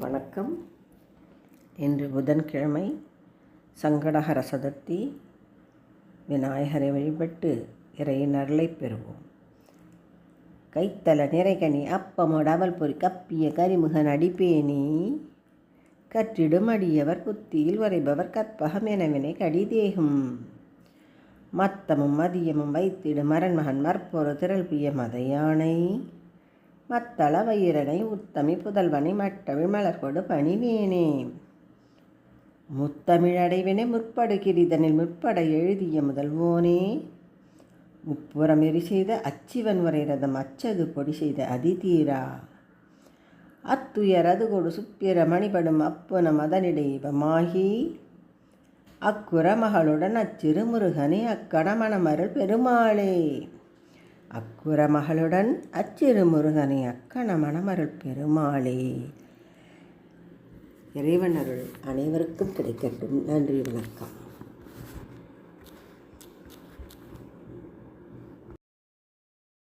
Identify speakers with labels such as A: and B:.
A: வணக்கம். இன்று புதன்கிழமை, சங்கடஹர சதுர்த்தி. விநாயகரை வழிபட்டு இறையின் அருளை பெறுவோம். கைத்தல நிறைகனி அப்பமோடு அவல் பொறி கப்பிய கரிமுகன் அடிப்பேணி கற்றிடும் அடியவர் புத்தியில் உரைபவர் கற்பகம் எனவினை கடிதேகும் மத்தமும் மதியமும் வைத்திடும் அரண்மகன் மற்பொரு திரள்பிய மதையானை மத்தள வயிறனை உத்தமி புதல்வனை மட்டவிழ் மலர்கொடு பணிவேனே முத்தமிழடைவினை முற்படு கிரிதனில் முற்பட எழுதிய முதல்வோனே முப்புறம் எரி செய்த அச்சிவன் உரை ரதம் அச்சது பொடி செய்த அதிதீரா அத்துயர் அது கொடு சுப்பிர மணிபடும் அப்புன மதனிடைவமாகி அக்குற மகளுடன் அச்சிறு முருகனே அக்கணமணமருள் பெருமாளே அக்குற மகளுடன் அச்சிறு முருகனே அக்கணமணமருள் பெருமாளே. இறைவன் அருள் அனைவருக்கும் கிடைக்கட்டும். நன்றி, வணக்கம்.